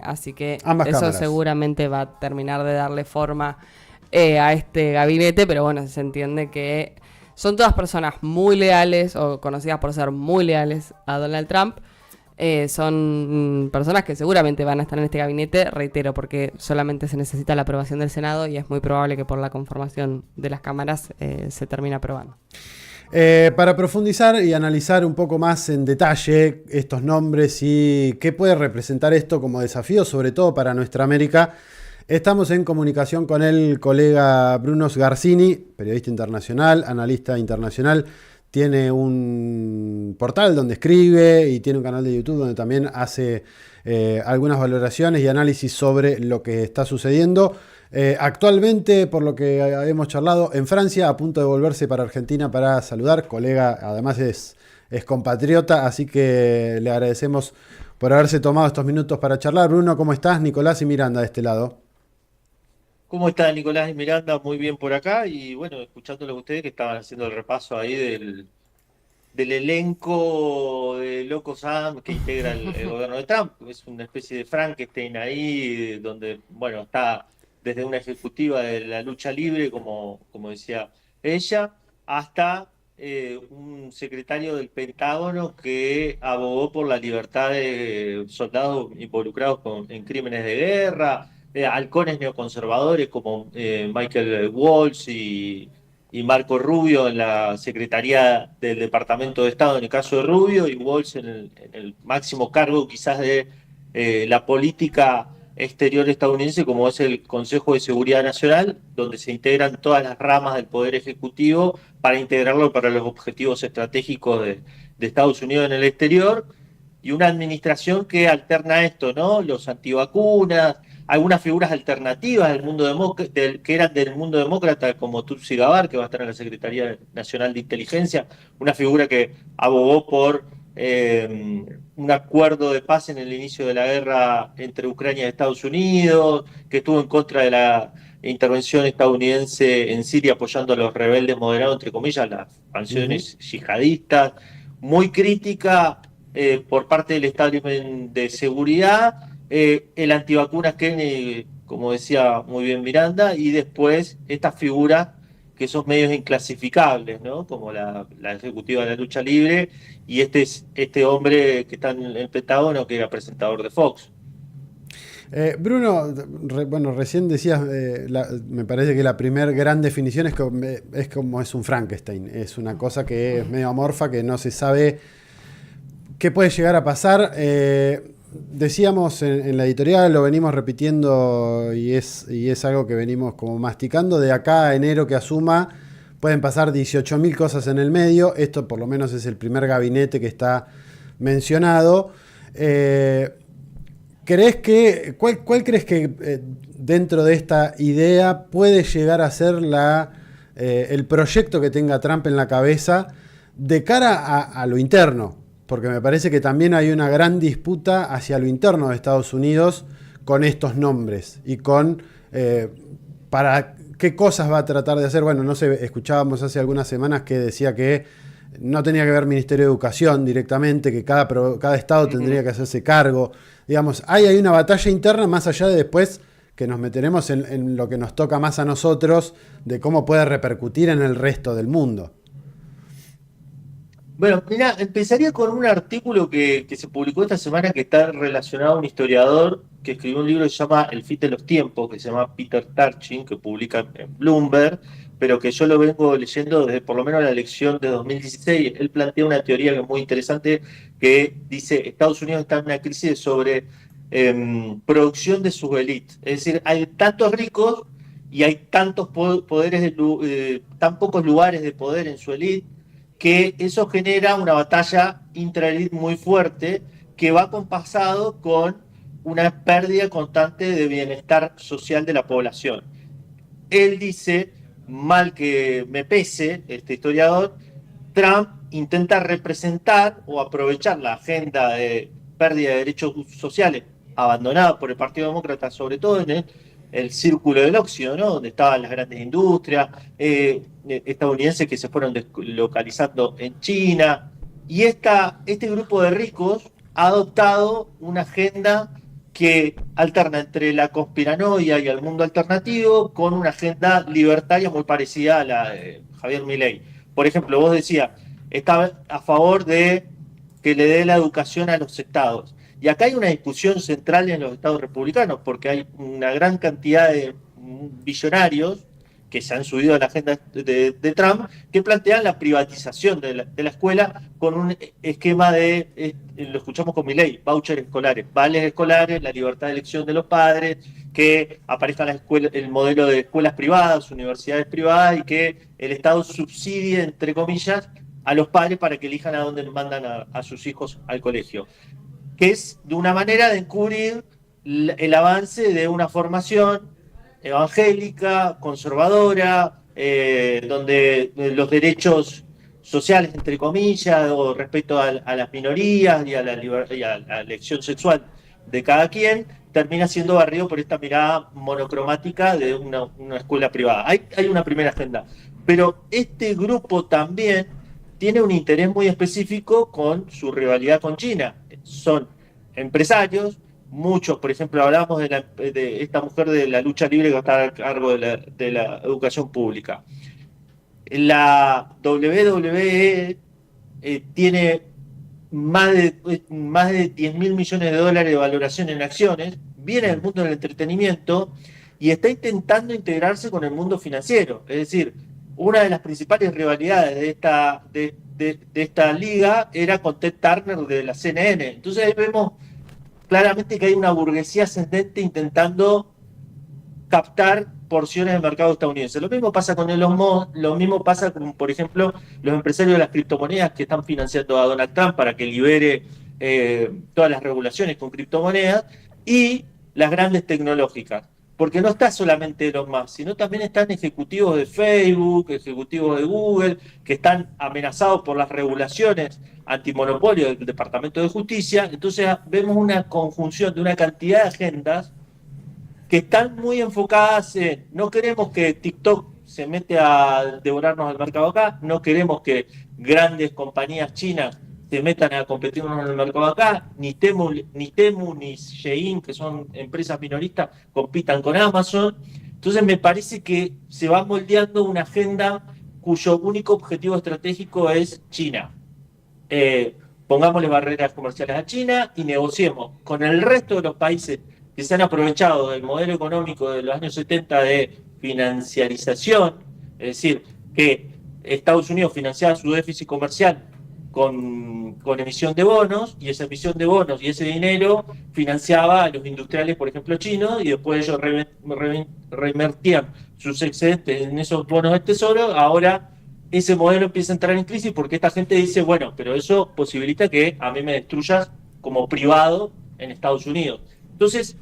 Así que Ambas eso cámaras. seguramente va a terminar de darle forma a este gabinete, pero bueno, se entiende que son todas personas muy leales o conocidas por ser muy leales a Donald Trump. Son personas que seguramente van a estar en este gabinete, reitero, porque solamente se necesita la aprobación del Senado y es muy probable que por la conformación de las cámaras se termine aprobando. Para profundizar y analizar un poco más en detalle estos nombres y qué puede representar esto como desafío, sobre todo para nuestra América, estamos en comunicación con el colega Bruno Sgarzini, periodista internacional, analista internacional. Tiene un portal donde escribe y tiene un canal de YouTube donde también hace algunas valoraciones y análisis sobre lo que está sucediendo. Actualmente, por lo que hemos charlado, en Francia, a punto de volverse para Argentina para saludar. Colega, además es compatriota, así que le agradecemos por haberse tomado estos minutos para charlar. Bruno, ¿cómo estás? Nicolás y Miranda de este lado. ¿Cómo está Nicolás y Miranda? Muy bien por acá y bueno, escuchándolo a ustedes que estaban haciendo el repaso ahí del elenco de Locos Adams que integra el gobierno de Trump. Es una especie de Frankenstein ahí donde, bueno, está desde una ejecutiva de la lucha libre, como decía ella, hasta un secretario del Pentágono que abogó por la libertad de soldados involucrados en crímenes de guerra, halcones neoconservadores como Michael Waltz y Marco Rubio en la Secretaría del Departamento de Estado en el caso de Rubio y Waltz en el máximo cargo quizás de la política exterior estadounidense como es el Consejo de Seguridad Nacional, donde se integran todas las ramas del Poder Ejecutivo para integrarlo para los objetivos estratégicos de Estados Unidos en el exterior, y una administración que alterna esto, ¿no? Los antivacunas, algunas figuras alternativas del mundo que eran del mundo demócrata, como Tulsi Gabbard, que va a estar en la Secretaría Nacional de Inteligencia, una figura que abogó por un acuerdo de paz en el inicio de la guerra entre Ucrania y Estados Unidos, que estuvo en contra de la intervención estadounidense en Siria apoyando a los rebeldes moderados, entre comillas, las Ujú. facciones yihadistas, muy crítica por parte del establishment de seguridad, el antivacunas Kennedy, como decía muy bien Miranda, y después estas figuras que son medios inclasificables, ¿no? Como la ejecutiva de la lucha libre y este hombre que está en el Pentágono que era presentador de Fox. Bruno, bueno, recién decías, me parece que la primer gran definición es como es un Frankenstein. Es una cosa que es medio amorfa, que no se sabe qué puede llegar a pasar. Decíamos en la editorial, lo venimos repitiendo y es algo que venimos como masticando. De acá a enero que asuma, pueden pasar 18.000 cosas en el medio. Esto por lo menos es el primer gabinete que está mencionado. ¿Cuál crees que dentro de esta idea puede llegar a ser el proyecto que tenga Trump en la cabeza de cara a lo interno? Porque me parece que también hay una gran disputa hacia lo interno de Estados Unidos con estos nombres y con para qué cosas va a tratar de hacer. Bueno, no sé, escuchábamos hace algunas semanas que decía que no tenía que ver Ministerio de Educación directamente, que cada estado tendría que hacerse cargo. Digamos, hay una batalla interna más allá de después que nos meteremos en lo que nos toca más a nosotros, de cómo puede repercutir en el resto del mundo. Bueno, mira, empezaría con un artículo que se publicó esta semana que está relacionado a un historiador que escribió un libro que se llama El fin de los tiempos, que se llama Peter Turchin, que publica en Bloomberg, pero que yo lo vengo leyendo desde por lo menos la elección de 2016. Él plantea una teoría que es muy interesante que dice Estados Unidos está en una crisis sobre producción de sus élites. Es decir, hay tantos ricos y hay tantos poderes, tan pocos lugares de poder en su élite que eso genera una batalla intraelite muy fuerte que va compasado con una pérdida constante de bienestar social de la población. Él dice, mal que me pese, este historiador, Trump intenta representar o aprovechar la agenda de pérdida de derechos sociales abandonada por el Partido Demócrata, sobre todo en el círculo del óxido, ¿no? Donde estaban las grandes industrias estadounidenses que se fueron localizando en China. Y este grupo de ricos ha adoptado una agenda que alterna entre la conspiranoia y el mundo alternativo con una agenda libertaria muy parecida a la de Javier Milei. Por ejemplo, vos decías, está a favor de que le dé la educación a los estados. Y acá hay una discusión central en los estados republicanos, porque hay una gran cantidad de billonarios que se han subido a la agenda de Trump, que plantean la privatización de la escuela con un esquema de, lo escuchamos con Milei, vouchers escolares, vales escolares, la libertad de elección de los padres, que aparezcan las escuelas, el modelo de escuelas privadas, universidades privadas, y que el Estado subsidie, entre comillas, a los padres para que elijan a dónde mandan a sus hijos al colegio, que es de una manera de encubrir el avance de una formación evangélica, conservadora, donde los derechos sociales, entre comillas, o respecto a las minorías y a la elección sexual de cada quien, termina siendo barrido por esta mirada monocromática de una escuela privada. Hay una primera agenda, pero este grupo también tiene un interés muy específico con su rivalidad con China. Son empresarios, muchos, por ejemplo, hablamos de esta mujer de la lucha libre que está a cargo de la educación pública. La WWE tiene más de 10 mil millones de dólares de valoración en acciones, viene del mundo del entretenimiento y está intentando integrarse con el mundo financiero. Es decir, una de las principales rivalidades de esta liga era con Ted Turner de la CNN. Entonces ahí vemos claramente que hay una burguesía ascendente intentando captar porciones del mercado estadounidense. Lo mismo pasa con Elon Musk, lo mismo pasa con, por ejemplo, los empresarios de las criptomonedas que están financiando a Donald Trump para que libere todas las regulaciones con criptomonedas, y las grandes tecnológicas. Porque no está solamente Elon Musk, sino también están ejecutivos de Facebook, ejecutivos de Google, que están amenazados por las regulaciones antimonopolio del Departamento de Justicia. Entonces vemos una conjunción de una cantidad de agendas que están muy enfocadas en: no queremos que TikTok se mete a devorarnos el mercado acá, no queremos que grandes compañías chinas se metan a competirnos en el mercado acá, ni Temu ni Shein, que son empresas minoristas, compitan con Amazon. Entonces me parece que se va moldeando una agenda cuyo único objetivo estratégico es China. Pongámosle barreras comerciales a China y negociemos con el resto de los países que se han aprovechado del modelo económico de los años 70 de financiarización, es decir, que Estados Unidos financiaba su déficit comercial con emisión de bonos, y esa emisión de bonos y ese dinero financiaba a los industriales, por ejemplo, chinos, y después ellos reinvertían sus excedentes en esos bonos del tesoro. Ahora ese modelo empieza a entrar en crisis porque esta gente dice: bueno, pero eso posibilita que a mí me destruyas como privado en Estados Unidos. Entonces,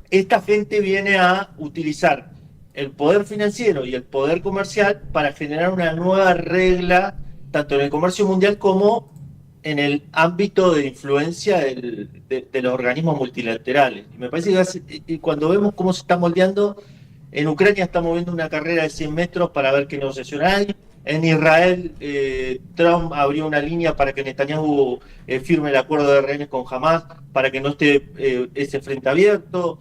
esta gente viene a utilizar el poder financiero y el poder comercial para generar una nueva regla, tanto en el comercio mundial como en el ámbito de influencia de los organismos multilaterales. Y me parece que cuando vemos cómo se está moldeando, en Ucrania estamos viendo una carrera de 100 metros para ver qué negociación hay. En Israel, Trump abrió una línea para que Netanyahu firme el acuerdo de rehenes con Hamas, para que no esté ese frente abierto.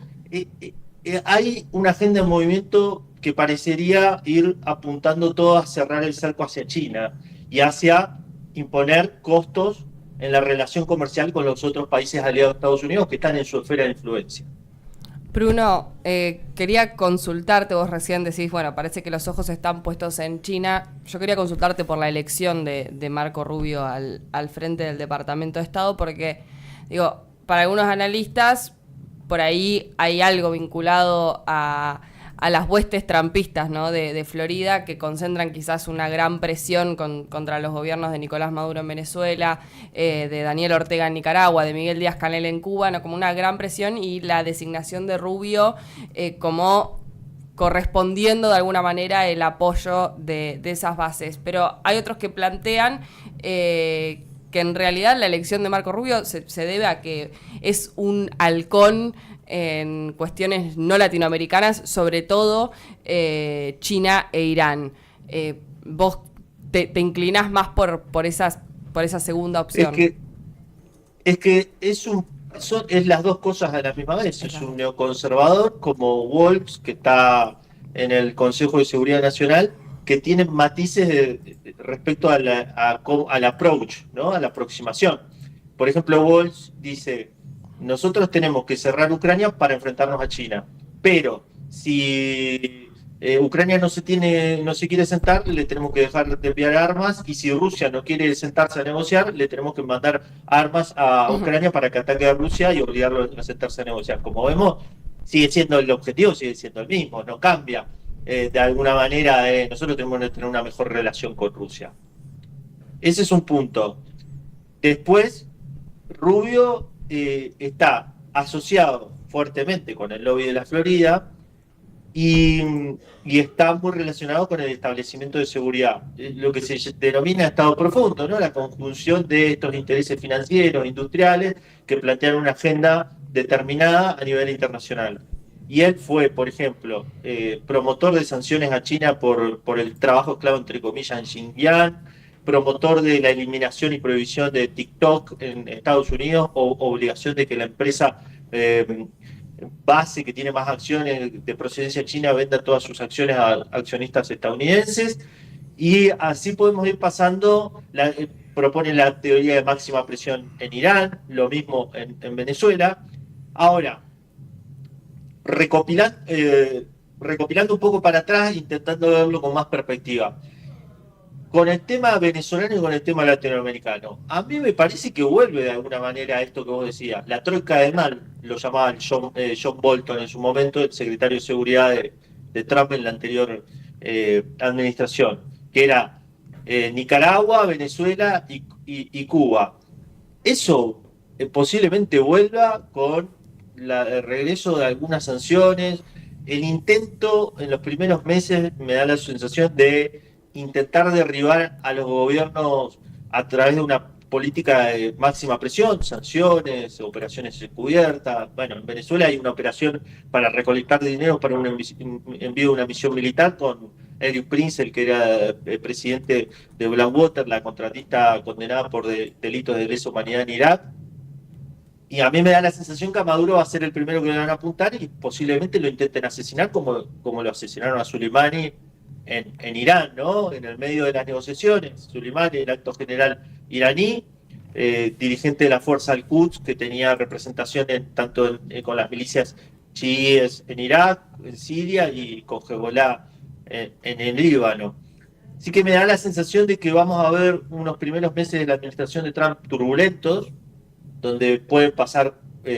Hay una agenda de movimiento que parecería ir apuntando todo a cerrar el cerco hacia China y hacia imponer costos en la relación comercial con los otros países aliados de Estados Unidos que están en su esfera de influencia. Bruno, quería consultarte, vos recién decís, bueno, parece que los ojos están puestos en China. Yo quería consultarte por la elección de Marco Rubio al frente del Departamento de Estado, porque, digo, para algunos analistas, por ahí hay algo vinculado a las huestes trampistas, ¿no?, de Florida, que concentran quizás una gran presión contra los gobiernos de Nicolás Maduro en Venezuela, de Daniel Ortega en Nicaragua, de Miguel Díaz-Canel en Cuba, ¿no?, como una gran presión, y la designación de Rubio como correspondiendo de alguna manera el apoyo de esas bases. Pero hay otros que plantean que en realidad la elección de Marco Rubio se debe a que es un halcón en cuestiones no latinoamericanas, sobre todo China e Irán. ¿Vos te inclinás más por esa segunda opción? Es que es Eso es las dos cosas a la misma vez. Es Claro. un neoconservador como Waltz, que está en el Consejo de Seguridad Nacional, que tiene matices respecto al approach, ¿no? A la aproximación. Por ejemplo, Waltz dice, nosotros tenemos que cerrar Ucrania para enfrentarnos a China, pero si Ucrania no se quiere sentar, le tenemos que dejar de enviar armas, y si Rusia no quiere sentarse a negociar, le tenemos que mandar armas a Ujú. Ucrania para que ataque a Rusia y obligarlo a sentarse a negociar. Como vemos, sigue siendo el objetivo, sigue siendo el mismo, no cambia. De alguna manera, nosotros tenemos que tener una mejor relación con Rusia. Ese es un punto. Después, Rubio está asociado fuertemente con el lobby de la Florida, y, y está muy relacionado con el establecimiento de seguridad, lo que se denomina Estado profundo, ¿no? La conjunción de estos intereses financieros, industriales, que plantean una agenda determinada a nivel internacional. Y él fue, por ejemplo, promotor de sanciones a China por el trabajo esclavo, entre comillas, en Xinjiang, promotor de la eliminación y prohibición de TikTok en Estados Unidos, o obligación de que la empresa base que tiene más acciones de procedencia china venda todas sus acciones a accionistas estadounidenses. Y así podemos ir pasando. Propone la teoría de máxima presión en Irán, lo mismo en Venezuela. Ahora, recopilando un poco para atrás, intentando verlo con más perspectiva. Con el tema venezolano y con el tema latinoamericano, a mí me parece que vuelve de alguna manera a esto que vos decías. La troika del mal, lo llamaban John Bolton en su momento, el secretario de Seguridad de Trump en la anterior administración, que era Nicaragua, Venezuela y Cuba. Eso posiblemente vuelva con el regreso de algunas sanciones. El intento en los primeros meses me da la sensación de intentar derribar a los gobiernos a través de una política de máxima presión, sanciones, operaciones encubiertas. Bueno, en Venezuela hay una operación para recolectar dinero para un envío de una misión militar con Eric Prince, el que era presidente de Blackwater, la contratista condenada por delitos de lesa humanidad en Irak. Y a mí me da la sensación que a Maduro va a ser el primero que le van a apuntar, y posiblemente lo intenten asesinar como lo asesinaron a Soleimani en Irán, ¿no? En el medio de las negociaciones. Soleimani, el alto general iraní, dirigente de la fuerza Al-Quds, que tenía representación con las milicias chiíes en Irak, en Siria y con Hezbollah en el Líbano. Así que me da la sensación de que vamos a ver unos primeros meses de la administración de Trump turbulentos, donde puede pasar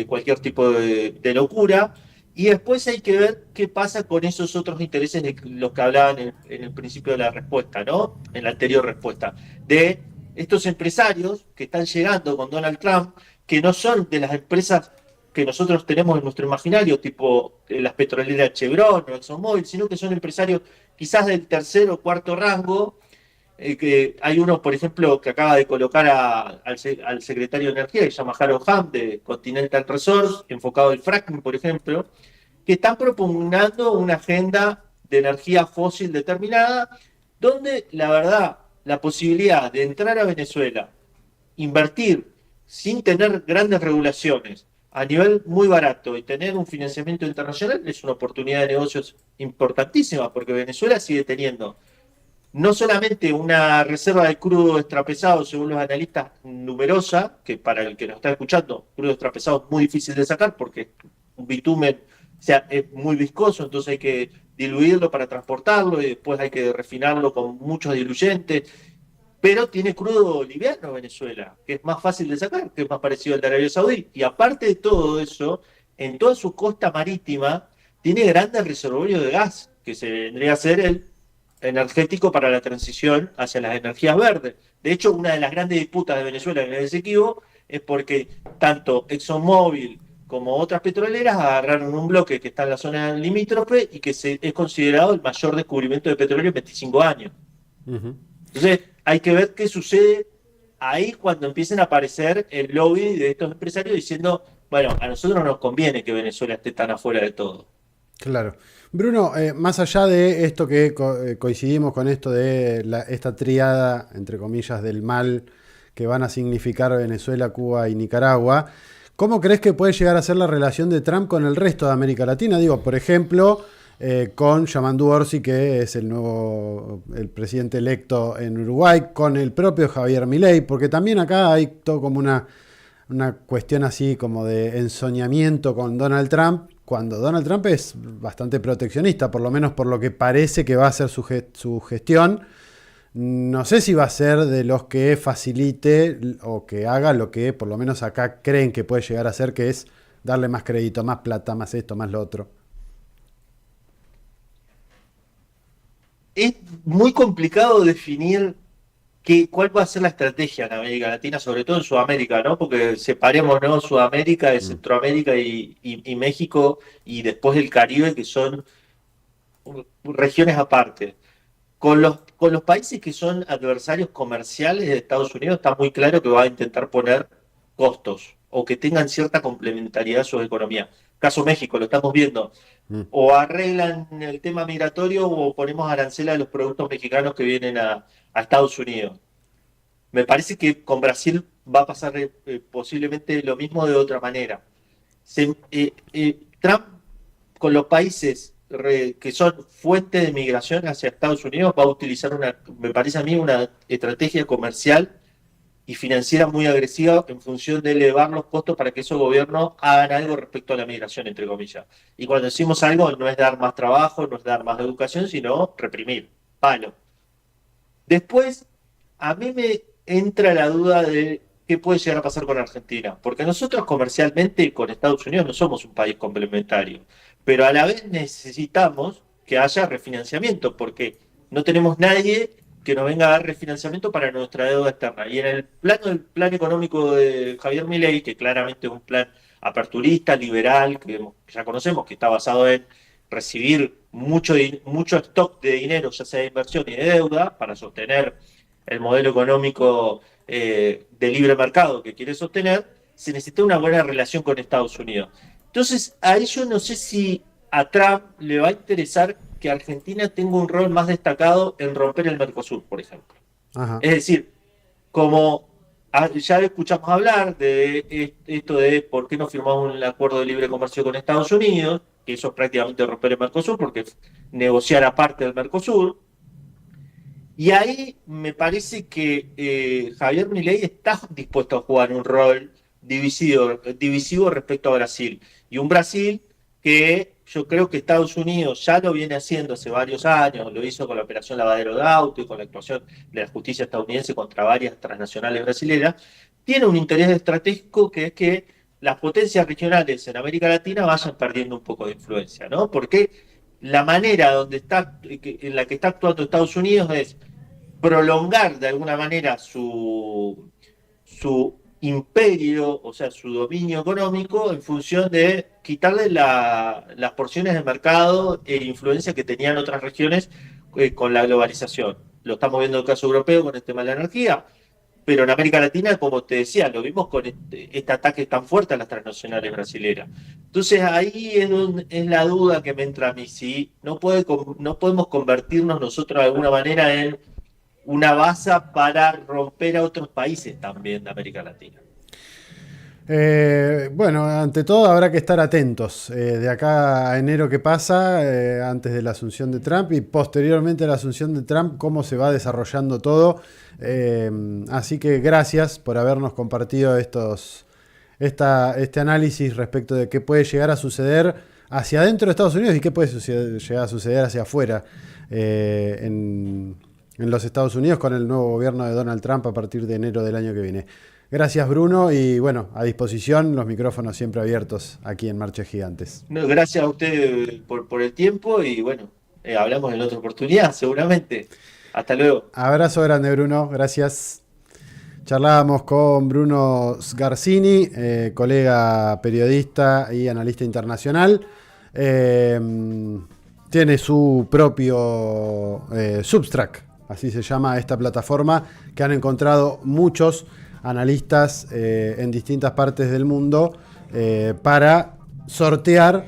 cualquier tipo de locura. Y después hay que ver qué pasa con esos otros intereses de los que hablaban en el principio de la respuesta, ¿no? En la anterior respuesta, de estos empresarios que están llegando con Donald Trump, que no son de las empresas que nosotros tenemos en nuestro imaginario, tipo las petroleras Chevron o ExxonMobil, sino que son empresarios quizás del tercer o cuarto rango. Que hay uno, por ejemplo, que acaba de colocar al secretario de Energía, que se llama Harold Hamm, de Continental Resource, enfocado en fracking, por ejemplo, que están propugnando una agenda de energía fósil determinada, donde la verdad, la posibilidad de entrar a Venezuela, invertir sin tener grandes regulaciones, a nivel muy barato, y tener un financiamiento internacional, es una oportunidad de negocios importantísima, porque Venezuela sigue teniendo no solamente una reserva de crudo extrapesado, según los analistas, numerosa, que para el que nos está escuchando, crudo extrapesado es muy difícil de sacar porque un bitumen, o sea, es muy viscoso, entonces hay que diluirlo para transportarlo y después hay que refinarlo con muchos diluyentes. Pero tiene crudo liviano Venezuela, que es más fácil de sacar, que es más parecido al de Arabia Saudí. Y aparte de todo eso, en toda su costa marítima tiene grandes reservorios de gas, que se vendría a ser el energético para la transición hacia las energías verdes. De hecho, una de las grandes disputas de Venezuela en el Esequibo es porque tanto ExxonMobil como otras petroleras agarraron un bloque que está en la zona limítrofe y que es considerado el mayor descubrimiento de petróleo en 25 años. Ujú. Entonces, hay que ver qué sucede ahí cuando empiecen a aparecer el lobby de estos empresarios diciendo, bueno, a nosotros no nos conviene que Venezuela esté tan afuera de todo. Claro. Bruno, más allá de esto que coincidimos con esto de esta tríada, entre comillas, del mal que van a significar Venezuela, Cuba y Nicaragua, ¿Cómo crees que puede llegar a ser la relación de Trump con el resto de América Latina? Digo, por ejemplo, con Yamandu Orsi, que es el presidente electo en Uruguay, con el propio Javier Milei, porque también acá hay todo como una cuestión así como de ensoñamiento con Donald Trump, cuando Donald Trump es bastante proteccionista, por lo menos por lo que parece que va a ser su gestión. No sé si va a ser de los que facilite o que haga lo que por lo menos acá creen que puede llegar a ser, que es darle más crédito, más plata, más esto, más lo otro. Es muy complicado definir cuál va a ser la estrategia en América Latina, sobre todo en Sudamérica, ¿no? Porque separemos, ¿no? Sudamérica de Centroamérica y México y después el Caribe, que son regiones aparte. Con los países que son adversarios comerciales de Estados Unidos está muy claro que va a intentar poner costos o que tengan cierta complementariedad a su economía. Caso México, lo estamos viendo. Mm. O arreglan el tema migratorio o ponemos aranceles a los productos mexicanos que vienen a Estados Unidos. Me parece que con Brasil va a pasar posiblemente lo mismo de otra manera. Trump con los países que son fuente de migración hacia Estados Unidos va a utilizar me parece a mí, una estrategia comercial y financiera muy agresiva en función de elevar los costos para que esos gobiernos hagan algo respecto a la migración, entre comillas. Y cuando decimos algo no es dar más trabajo, no es dar más educación, sino reprimir, palo. Después, a mí me entra la duda de qué puede llegar a pasar con Argentina, porque nosotros comercialmente con Estados Unidos no somos un país complementario, pero a la vez necesitamos que haya refinanciamiento, porque no tenemos nadie que nos venga a dar refinanciamiento para nuestra deuda externa. Y en el plan económico de Javier Milei, que claramente es un plan aperturista, liberal, que ya conocemos, que está basado en recibir mucho stock de dinero, ya sea de inversión y de deuda, para sostener el modelo económico de libre mercado que quiere sostener, se necesita una buena relación con Estados Unidos. Entonces, ahí yo no sé si a Trump le va a interesar que Argentina tenga un rol más destacado en romper el Mercosur, por ejemplo. Ajá. Es decir, como ya escuchamos hablar de esto de por qué no firmamos un acuerdo de libre comercio con Estados Unidos, que eso es prácticamente romper el Mercosur, porque negociar aparte del Mercosur. Y ahí me parece que Javier Milei está dispuesto a jugar un rol divisivo respecto a Brasil. Y un Brasil que yo creo que Estados Unidos ya lo viene haciendo hace varios años, lo hizo con la operación Lavadero de Auto y con la actuación de la justicia estadounidense contra varias transnacionales brasileras, tiene un interés estratégico que es que las potencias regionales en América Latina vayan perdiendo un poco de influencia, ¿no? Porque la manera en la que está actuando Estados Unidos es prolongar de alguna manera su imperio, o sea, su dominio económico, en función de quitarle las porciones de mercado e influencia que tenían otras regiones con la globalización. Lo estamos viendo en el caso europeo con el tema de la energía, pero en América Latina, como te decía, lo vimos con este ataque tan fuerte a las transnacionales brasileras. Entonces ahí es la duda que me entra a mí, si no podemos convertirnos nosotros de alguna manera en una base para romper a otros países también de América Latina. Bueno, ante todo habrá que estar atentos de acá a enero que pasa, antes de la asunción de Trump y posteriormente a la asunción de Trump, cómo se va desarrollando todo. Así que gracias por habernos compartido este análisis respecto de qué puede llegar a suceder hacia adentro de Estados Unidos y qué puede llegar a suceder hacia afuera en los Estados Unidos con el nuevo gobierno de Donald Trump a partir de enero del año que viene. Gracias, Bruno, y bueno, a disposición, los micrófonos siempre abiertos aquí en Marches Gigantes. No, gracias a usted por el tiempo y bueno, hablamos en otra oportunidad, seguramente. Hasta luego. Abrazo grande, Bruno, gracias. Charlábamos con Bruno Sgarsini, colega periodista y analista internacional. Tiene su propio Substack, así se llama esta plataforma, que han encontrado muchos analistas en distintas partes del mundo para sortear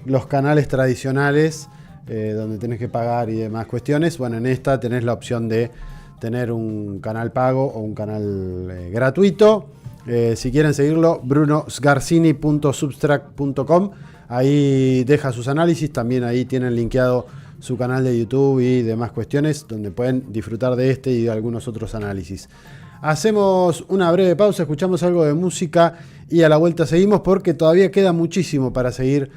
los canales tradicionales donde tenés que pagar y demás cuestiones. Bueno, en esta tenés la opción de tener un canal pago o un canal gratuito. Si quieren seguirlo, brunosgarcini.substract.com. Ahí deja sus análisis. También ahí tienen linkeado su canal de YouTube y demás cuestiones donde pueden disfrutar de este y de algunos otros análisis. Hacemos una breve pausa, escuchamos algo de música y a la vuelta seguimos porque todavía queda muchísimo para seguir